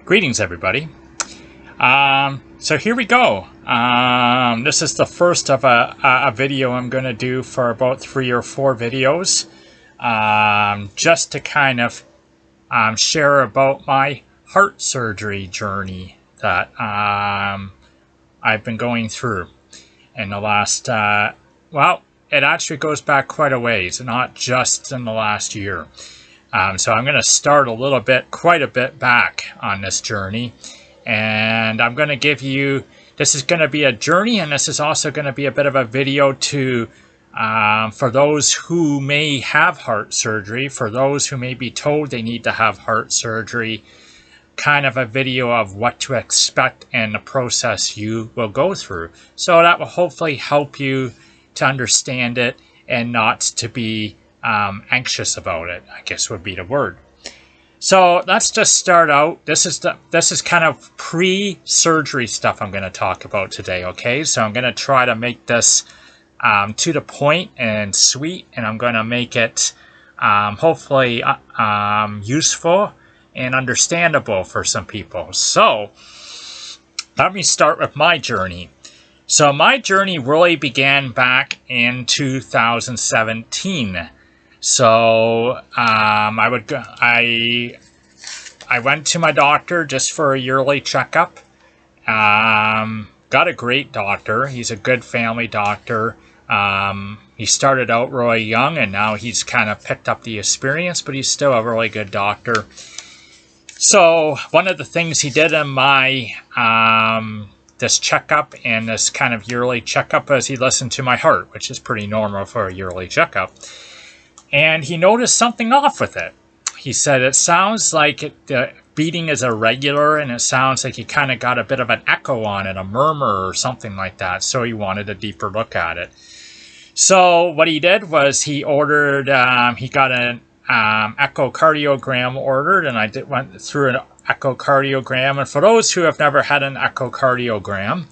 Greetings, everybody. So here we go. This is the first of a video I'm going to do for about 3 or 4 videos, just to kind of share about my heart surgery journey that I've been going through in the last, well, it actually goes back quite a ways, not just in the last year. So I'm going to start quite a bit back on this journey, and I'm going to give you, this is going to be a journey, and this is also going to be a bit of a video to, for those who may have heart surgery, for those who may be told they need to have heart surgery, kind of a video of what to expect and the process you will go through. So that will hopefully help you to understand it and not to be anxious about it, I guess would be the word. So let's just start out. This is kind of pre-surgery stuff I'm going to talk about today, okay? So I'm going to try to make this to the point and sweet, and I'm going to make it hopefully useful and understandable for some people. So let me start with my journey. So my journey really began back in 2017. So I went to my doctor just for a yearly checkup. Got a great doctor. He's a good family doctor. He started out really young, and now he's kind of picked up the experience, but he's still a really good doctor. So one of the things he did in my this checkup and this kind of yearly checkup is he listened to my heart, which is pretty normal for a yearly checkup. And he noticed something off with it. He said it sounds like the beating is irregular, and it sounds like you kind of got a bit of an echo on it, a murmur or something like that. So he wanted a deeper look at it. So what he did was he ordered, he got an echocardiogram ordered, and I went through an echocardiogram. And for those who have never had an echocardiogram,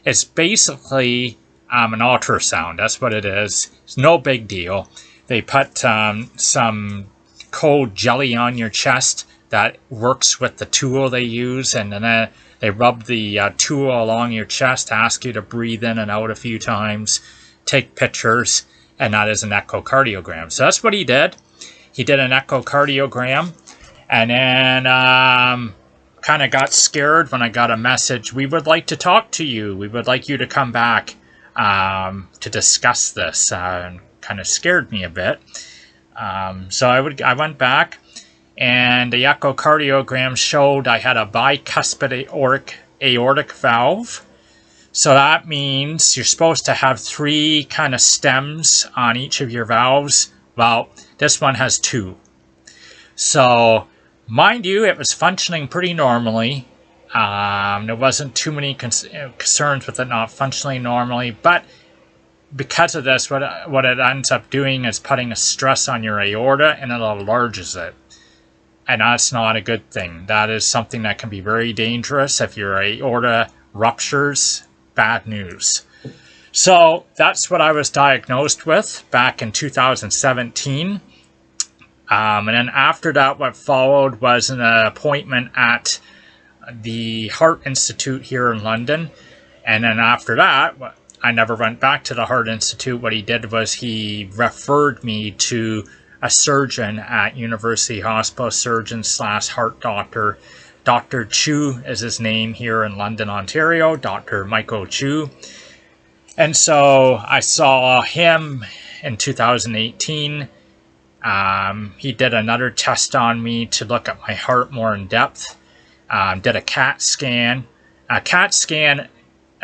it's basically an ultrasound. That's what it is. It's no big deal. They put some cold jelly on your chest that works with the tool they use, and then they rub the tool along your chest, ask you to breathe in and out a few times, take pictures, and that is an echocardiogram. So that's what he did. He did an echocardiogram, and then kind of got scared when I got a message, "We would like to talk to you. We would like you to come back to discuss this." Kind of scared me a bit. So I went back, and the echocardiogram showed I had a bicuspid aortic valve. So that means you're supposed to have 3 kind of stems on each of your valves. Well, this one has 2. So, mind you, it was functioning pretty normally. There wasn't too many concerns with it not functioning normally, but because of this, what it ends up doing is putting a stress on your aorta, and it enlarges it. And that's not a good thing. That is something that can be very dangerous. If your aorta ruptures, bad news. So that's what I was diagnosed with back in 2017. And then after that, what followed was an appointment at the Heart Institute here in London. And then after that, I never went back to the Heart Institute. What he did was he referred me to a surgeon at University Hospital, surgeon/heart doctor. Dr. Chu is his name here in London, Ontario, Dr. Michael Chu. And so I saw him in 2018. He did another test on me to look at my heart more in depth. Did a CAT scan. A CAT scan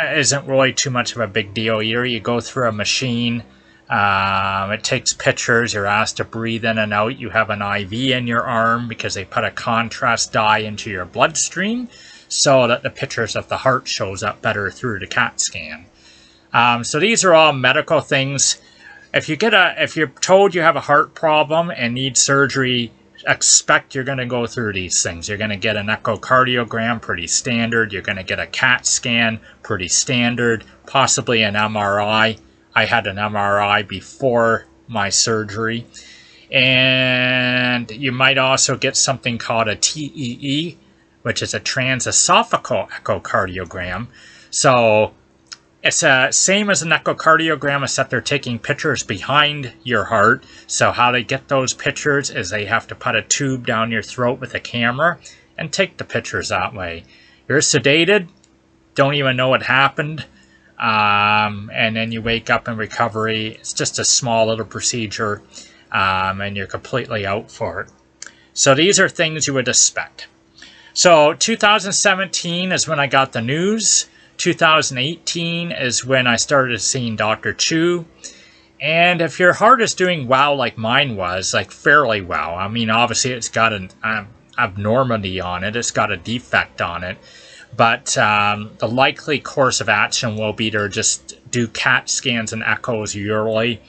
isn't really too much of a big deal either. You go through a machine. It takes pictures. You're asked to breathe in and out. You have an IV in your arm because they put a contrast dye into your bloodstream so that the pictures of the heart shows up better through the CAT scan. So these are all medical things. If you're told you have a heart problem and need surgery, expect you're going to go through these things. You're going to get an echocardiogram, pretty standard. You're going to get a CAT scan, pretty standard. Possibly an MRI. I had an MRI before my surgery. And you might also get something called a TEE, which is a transesophageal echocardiogram. So it's the same as an echocardiogram, except they're taking pictures behind your heart. So how they get those pictures is they have to put a tube down your throat with a camera and take the pictures that way. You're sedated, don't even know what happened, and then you wake up in recovery. It's just a small little procedure, and you're completely out for it. So these are things you would expect. So 2017 is when I got the news. 2018 is when I started seeing Dr. Chu. And if your heart is doing well like mine was, like fairly well, I mean, obviously it's got an abnormality on it, it's got a defect on it, but the likely course of action will be to just do CAT scans and echoes yearly,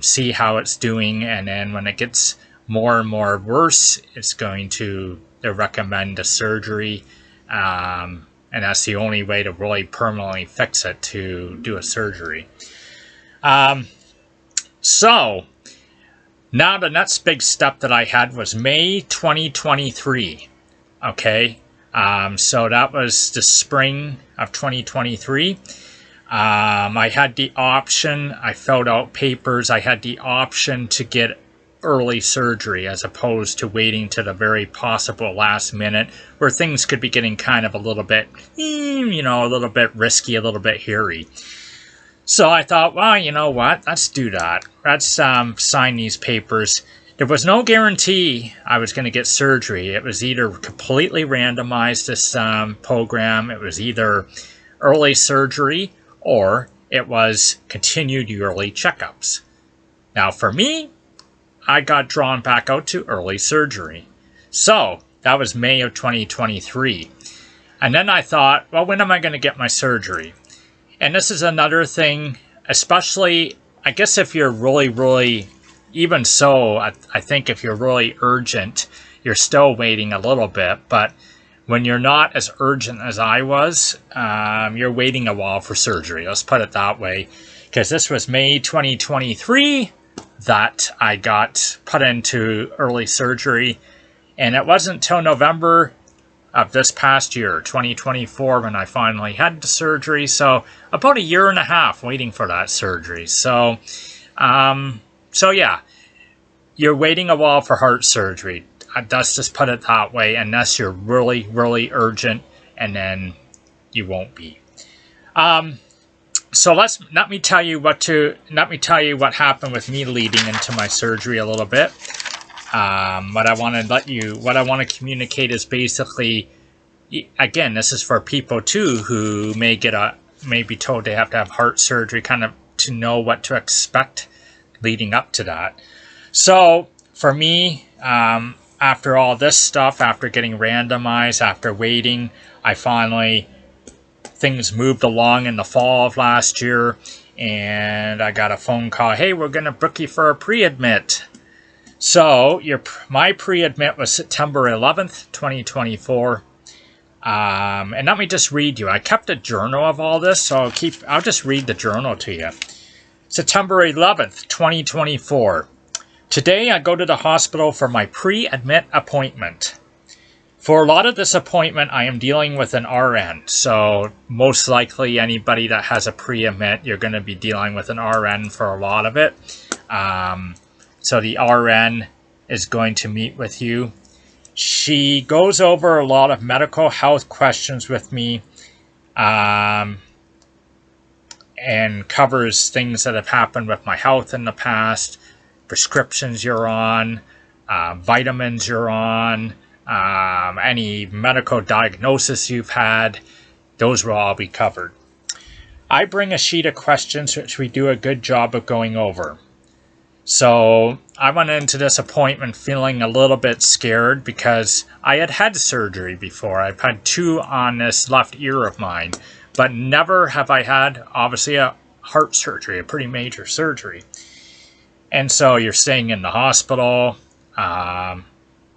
see how it's doing, and then when it gets more and more worse, it's going to recommend a surgery, and that's the only way to really permanently fix it, to do a surgery. So now the next big step that I had was May 2023. Okay, so that was the spring of 2023. I had the option, I filled out papers, I had the option to get early surgery as opposed to waiting to the very possible last minute where things could be getting kind of a little bit, a little bit risky, a little bit hairy. So I thought, well, you know what, let's do that. Let's sign these papers. There was no guarantee I was going to get surgery. It was either completely randomized, this program. It was either early surgery or it was continued yearly checkups. Now for me, I got drawn back out to early surgery. So that was May of 2023. And then I thought, well, when am I going to get my surgery? And this is another thing, especially, I guess if you're really, even so, I think if you're really urgent, you're still waiting a little bit. But when you're not as urgent as I was, you're waiting a while for surgery. Let's put it that way. Because this was May 2023 that I got put into early surgery. And it wasn't until November of this past year, 2024, when I finally had the surgery. So about a year and a half waiting for that surgery. So yeah, you're waiting a while for heart surgery. Let's just put it that way, unless you're really urgent, and then you won't be. So let me tell you what happened with me leading into my surgery a little bit. What I want to communicate is basically, again, this is for people too who may be told they have to have heart surgery, kind of to know what to expect leading up to that. So for me, after all this stuff, after getting randomized, after waiting, things moved along in the fall of last year, and I got a phone call, hey, we're going to book you for a pre-admit. So my pre-admit was September 11th, 2024. And let me just read you. I kept a journal of all this, so I'll just read the journal to you. September 11th, 2024. Today I go to the hospital for my pre-admit appointment. For a lot of this appointment, I am dealing with an RN. So most likely anybody that has a pre-admit, you're going to be dealing with an RN for a lot of it. So the RN is going to meet with you. She goes over a lot of medical health questions with me, and covers things that have happened with my health in the past, prescriptions you're on, vitamins you're on, any medical diagnosis you've had. Those will all be covered. I bring a sheet of questions which we do a good job of going over. So I went into this appointment feeling a little bit scared because I had surgery before. I've had 2 on this left ear of mine, but never have I had, obviously, a heart surgery, a pretty major surgery. And so you're staying in the hospital, and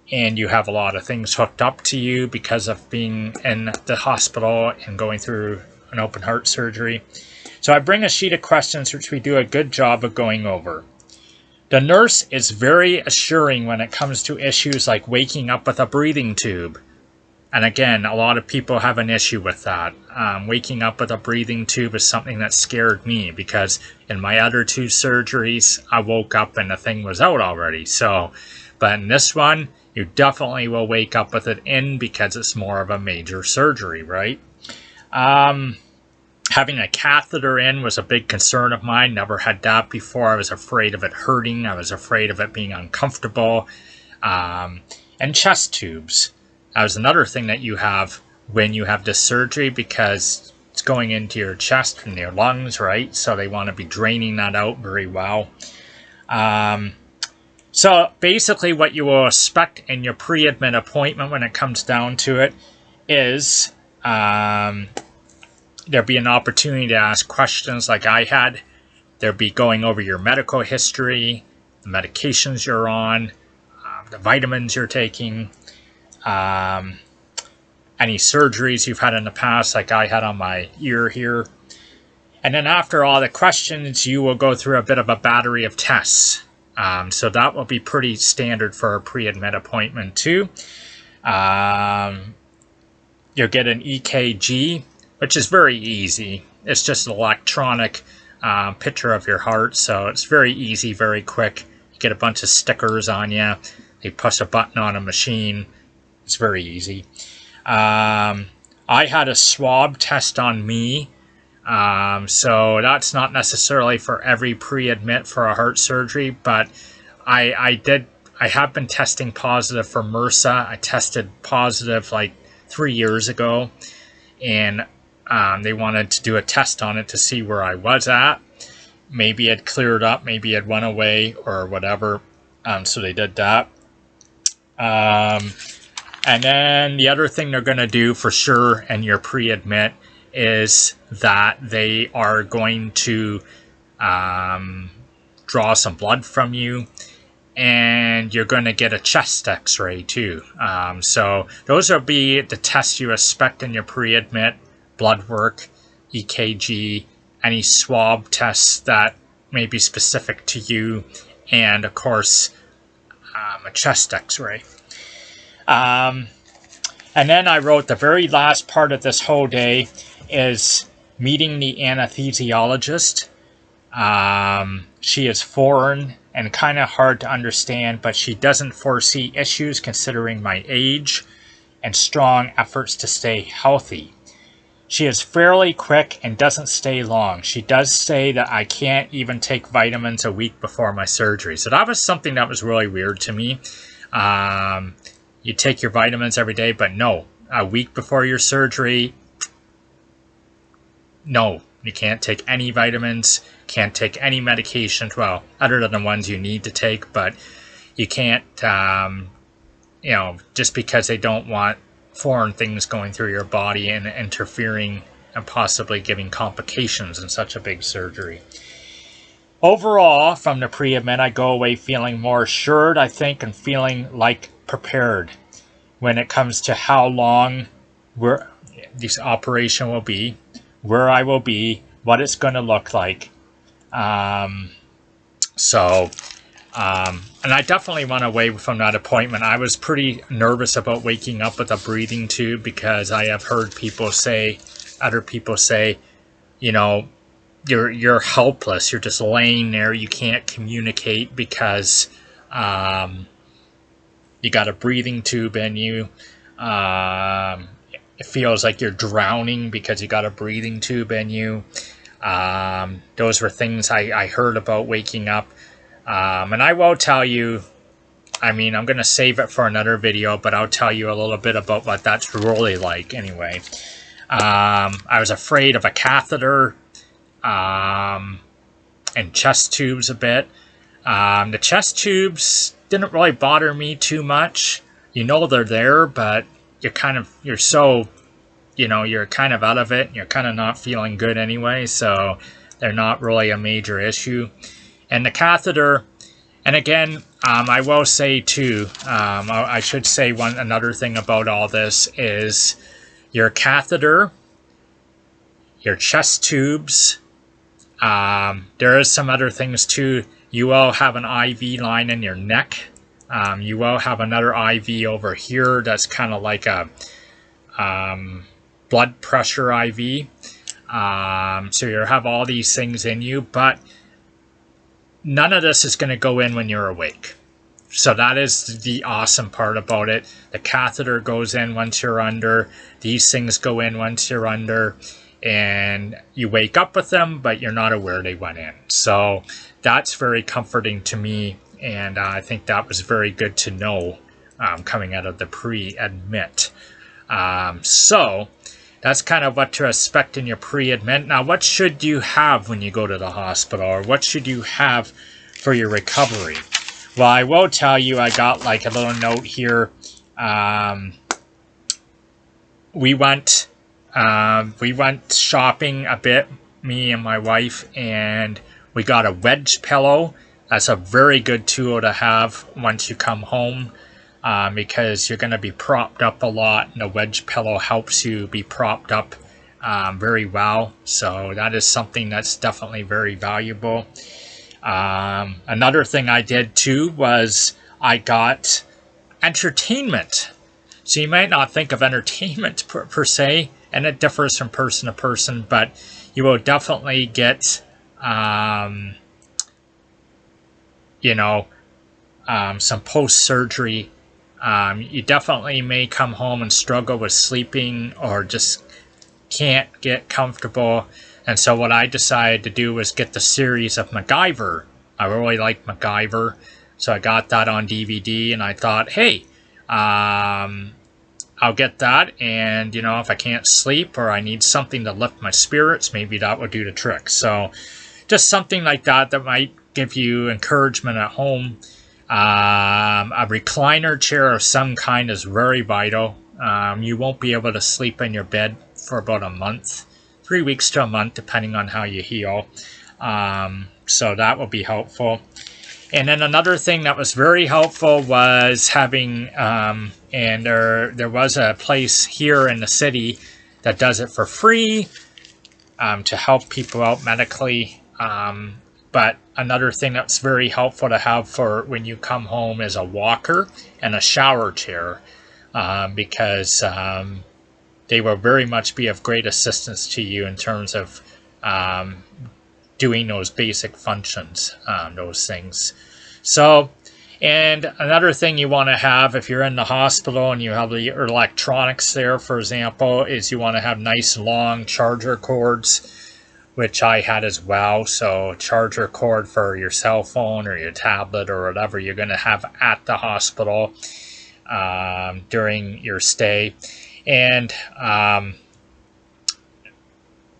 you have a lot of things hooked up to you because of being in the hospital and going through an open heart surgery. So I bring a sheet of questions which we do a good job of going over. The nurse is very assuring when it comes to issues like waking up with a breathing tube. And again, a lot of people have an issue with that. Waking up with a breathing tube is something that scared me, because in my other 2 surgeries, I woke up and the thing was out already. So, but in this one, you definitely will wake up with it in, because it's more of a major surgery, right? Having a catheter in was a big concern of mine. Never had that before. I was afraid of it hurting. I was afraid of it being uncomfortable. And chest tubes. That was another thing that you have when you have this surgery, because it's going into your chest and your lungs, right? So they want to be draining that out very well. So basically what you will expect in your pre-admit appointment when it comes down to it is there'll be an opportunity to ask questions like I had. There'll be going over your medical history, the medications you're on, the vitamins you're taking, any surgeries you've had in the past, like I had on my ear here. And then after all the questions, you will go through a bit of a battery of tests. So that will be pretty standard for a pre-admit appointment too. You'll get an EKG, which is very easy. It's just an electronic picture of your heart, so it's very easy, very quick. You get a bunch of stickers on you. They push a button on a machine. It's very easy. I had a swab test on me, so that's not necessarily for every pre-admit for a heart surgery, but I have been testing positive for MRSA. I tested positive like 3 years ago, and they wanted to do a test on it to see where I was at. Maybe it cleared up, maybe it went away or whatever, so they did that. And then the other thing they're going to do for sure in your pre-admit is that they are going to draw some blood from you, and you're going to get a chest x-ray too. So those will be the tests you expect in your pre-admit: blood work, EKG, any swab tests that may be specific to you, and of course a chest x-ray. And then I wrote the very last part of this whole day is meeting the anesthesiologist. She is foreign and kind of hard to understand, but she doesn't foresee issues considering my age and strong efforts to stay healthy. She is fairly quick and doesn't stay long. She does say that I can't even take vitamins a week before my surgery. So that was something that was really weird to me. You take your vitamins every day, but no, a week before your surgery, no, you can't take any vitamins, can't take any medications, well, other than the ones you need to take, but you can't, just because they don't want foreign things going through your body and interfering and possibly giving complications in such a big surgery. Overall, from the pre-admit, I go away feeling more assured, I think, and feeling like prepared when it comes to how long this operation will be, where I will be, what it's going to look like. And I definitely went away from that appointment. I was pretty nervous about waking up with a breathing tube, because I have heard other people say, you're helpless. You're just laying there. You can't communicate because you got a breathing tube in you. It feels like you're drowning because you got a breathing tube in you. Those were things I heard about waking up. And I will tell you, I'm going to save it for another video, but I'll tell you a little bit about what that's really like anyway. I was afraid of a catheter and chest tubes a bit. The chest tubes didn't really bother me too much. They're there, but you're kind of out of it. You're kind of not feeling good anyway, so they're not really a major issue. And the catheter, and again, I will say too, I should say another thing about all this is your catheter, your chest tubes, there is some other things too. You will have an IV line in your neck. You will have another IV over here that's kind of like blood pressure IV. So you have all these things in you, but none of this is going to go in when you're awake. So that is the awesome part about it. The catheter goes in once you're under. These things go in once you're under. And you wake up with them, but you're not aware they went in. So that's very comforting to me. And I think that was very good to know coming out of the pre-admit. So that's kind of what to expect in your pre-admit. Now, what should you have when you go to the hospital? Or what should you have for your recovery? Well, I will tell you, I got like a little note here. We went shopping a bit, me and my wife, and we got a wedge pillow. That's a very good tool to have once you come home, because you're going to be propped up a lot, and a wedge pillow helps you be propped up very well. So that is something that's definitely very valuable. Another thing I did too was I got entertainment. So you might not think of entertainment per se, and it differs from person to person, but you will definitely get, some post-surgery. You definitely may come home and struggle with sleeping or just can't get comfortable. And so what I decided to do was get the series of MacGyver. I really like MacGyver. So I got that on DVD, and I thought, hey, I'll get that. And, if I can't sleep or I need something to lift my spirits, maybe that would do the trick. So just something like that might give you encouragement at home. A recliner chair of some kind is very vital. You won't be able to sleep in your bed for about a month. 3 weeks to a month, depending on how you heal. So that will be helpful. And then another thing that was very helpful was having, and there was a place here in the city that does it for free to help people out medically. But another thing that's very helpful to have for when you come home is a walker and a shower chair, because they will very much be of great assistance to you in terms of doing those basic functions, those things. So, and another thing you want to have if you're in the hospital and you have the electronics there, for example, is you want to have nice long charger cords, which I had as well. So charger cord for your cell phone or your tablet or whatever you're going to have at the hospital during your stay. And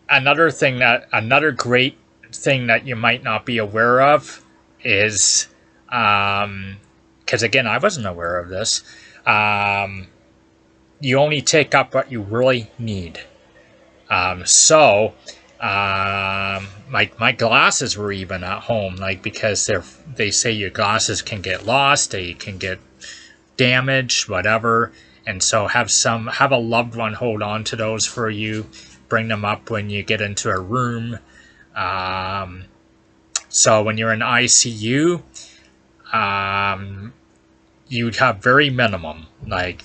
another great thing that you might not be aware of is, because again, I wasn't aware of this, you only take up what you really need. My glasses were even at home, because they say your glasses can get lost, they can get damaged, whatever. And so have a loved one hold on to those for you. Bring them up when you get into a room. So when you're in ICU, you'd have very minimum. My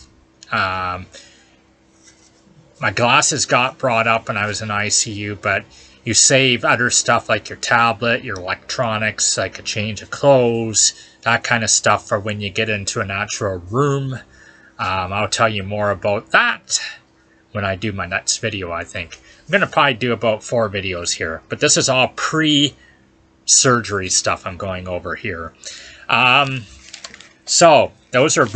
glasses got brought up when I was in ICU, but you save other stuff like your tablet, your electronics, like a change of clothes, that kind of stuff for when you get into an actual room. I'll tell you more about that when I do my next video, I think. I'm going to probably do about 4 videos here, but this is all pre-surgery stuff I'm going over here. So those are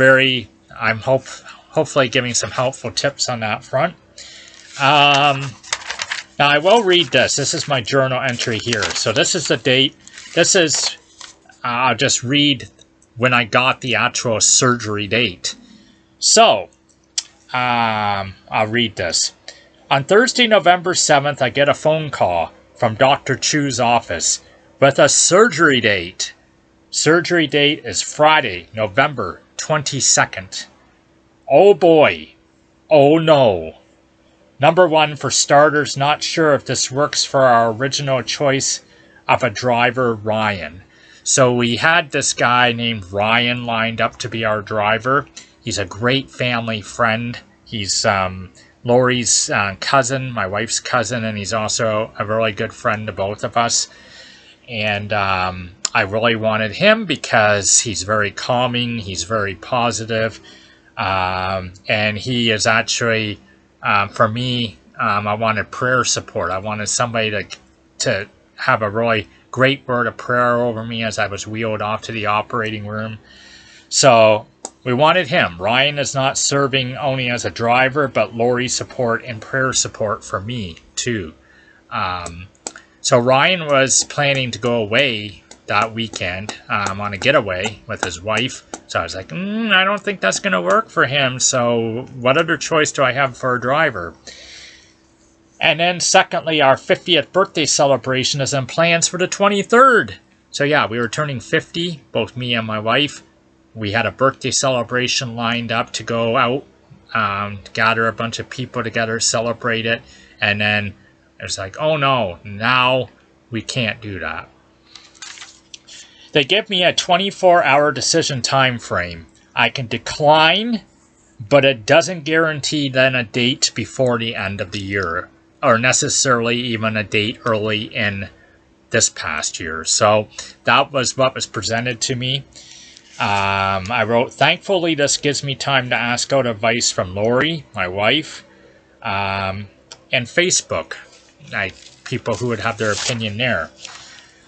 I'm hopefully giving some helpful tips on that front. Now I will read this. This is my journal entry here. So this is the date. I'll just read when I got the actual surgery date. So, I'll read this. On Thursday, November 7th, I get a phone call from Dr. Chu's office with a surgery date. Surgery date is Friday, November 22nd. Oh boy. Oh no. Number one, for starters, not sure if this works for our original choice of a driver, Ryan. So we had this guy named Ryan lined up to be our driver. He's a great family friend. He's Lori's cousin, my wife's cousin, and he's also a really good friend to both of us. And I really wanted him because he's very calming, he's very positive, and he is actually, for me, I wanted prayer support. I wanted somebody to have a really great word of prayer over me as I was wheeled off to the operating room. So we wanted him. Ryan is not serving only as a driver, but Lori support and prayer support for me too. So Ryan was planning to go away that weekend on a getaway with his wife. So I was like, I don't think that's going to work for him. So what other choice do I have for a driver? And then secondly, our 50th birthday celebration is in plans for the 23rd. So yeah, we were turning 50, both me and my wife. We had a birthday celebration lined up to go out, gather a bunch of people together, celebrate it. And then it was like, oh no, now we can't do that. They give me a 24-hour decision time frame. I can decline, but it doesn't guarantee then a date before the end of the year, or necessarily even a date early in this past year. So that was what was presented to me. I wrote, thankfully this gives me time to ask out advice from Lori, my wife, and Facebook, people who would have their opinion there.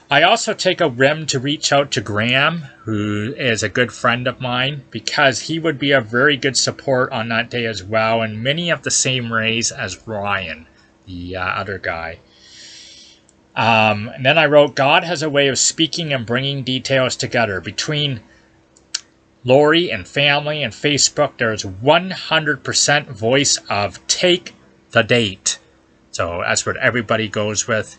I also take a whim to reach out to Graham, who is a good friend of mine, because he would be a very good support on that day as well, and many of the same ways as Ryan, the other guy. And then I wrote, God has a way of speaking and bringing details together. Between Lori and family and Facebook, there's 100% voice of take the date. So that's what everybody goes with.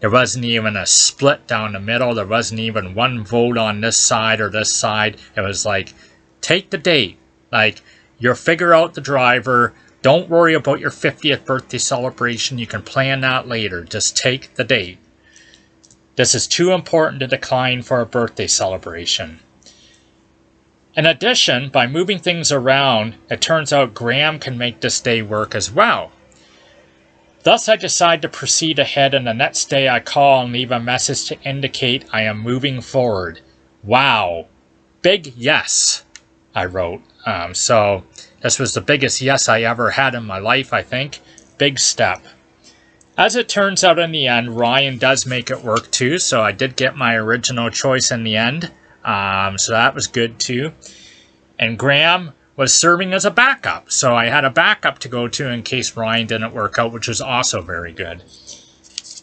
There wasn't even a split down the middle. There wasn't even one vote on this side or this side. It was like, take the date. Like, you'll figure out the driver. Don't worry about your 50th birthday celebration. You can plan that later. Just take the date. This is too important to decline for a birthday celebration. In addition, by moving things around, it turns out Graham can make this day work as well. Thus, I decide to proceed ahead, and the next day I call and leave a message to indicate I am moving forward. Wow. Big yes, I wrote. So this was the biggest yes I ever had in my life, I think. Big step. As it turns out in the end, Ryan does make it work too, so I did get my original choice in the end. So that was good too. And Graham was serving as a backup. So I had a backup to go to in case Ryan didn't work out, which was also very good.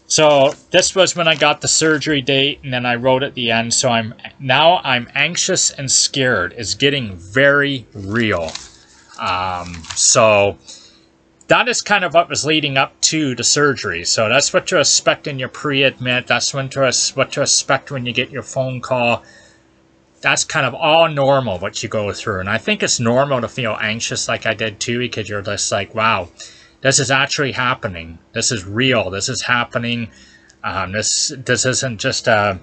So this was when I got the surgery date, and then I wrote at the end. So I'm anxious and scared. It's getting very real. So that is kind of what was leading up to the surgery. So that's what to expect in your pre-admit. That's what to expect when you get your phone call. That's kind of all normal what you go through. And I think it's normal to feel anxious like I did too, because you're just like, wow, this is actually happening. This is real. This is happening. This isn't just a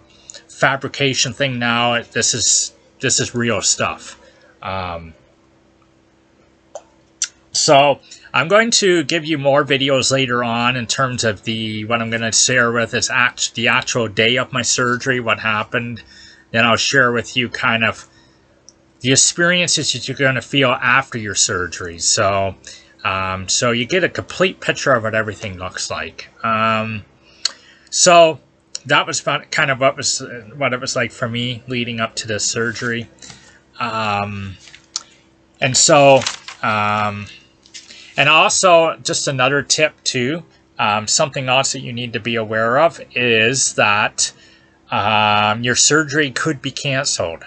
fabrication thing now. This is real stuff. So I'm going to give you more videos later on in terms of what I'm going to share with is the actual day of my surgery, what happened. Then I'll share with you kind of the experiences that you're going to feel after your surgery. So you get a complete picture of what everything looks like. So that was kind of what it was like for me leading up to this surgery. And also just another tip too, something else that you need to be aware of is that your surgery could be canceled.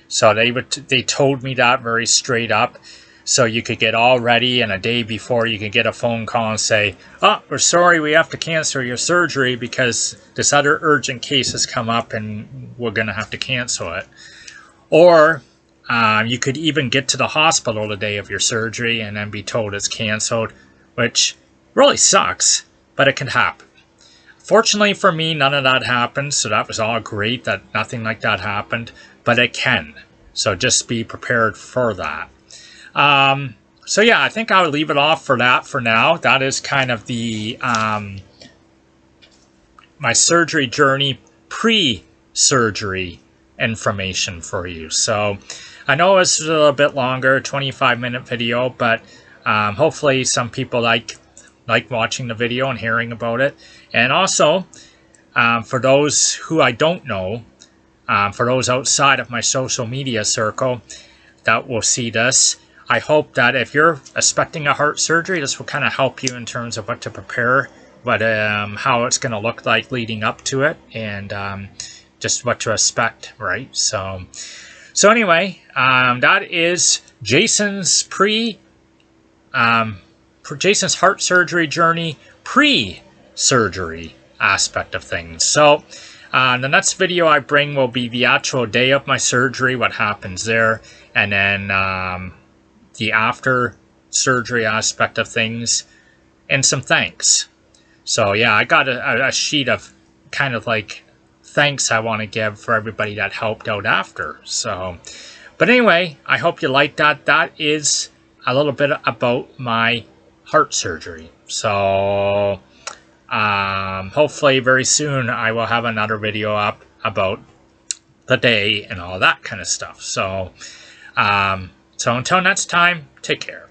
So they told me that very straight up. So you could get all ready, and a day before you could get a phone call and say, oh, we're sorry, we have to cancel your surgery because this other urgent case has come up and we're going to have to cancel it. Or you could even get to the hospital the day of your surgery and then be told it's canceled, which really sucks, but it can happen. Fortunately for me, none of that happened, so that was all great that nothing like that happened, but it can. So just be prepared for that. So yeah, I think I'll leave it off for that for now. That is kind of the my surgery journey, pre-surgery information for you. So I know it's a little bit longer, 25-minute video, but hopefully some people like watching the video and hearing about it. And also, for those who I don't know, for those outside of my social media circle that will see this, I hope that if you're expecting a heart surgery, this will kind of help you in terms of what to prepare, but how it's going to look like leading up to it, and just what to expect, right? So anyway, that is Jason's Jason's heart surgery journey, pre-surgery aspect of things. So the next video I bring will be the actual day of my surgery, what happens there, and then the after surgery aspect of things, and some thanks. So yeah, I got a sheet of kind of like thanks I want to give for everybody that helped out after. So, but anyway, I hope you liked that. That is a little bit about my heart surgery. So hopefully very soon I will have another video up about the day and all that kind of stuff. So so until next time, take care.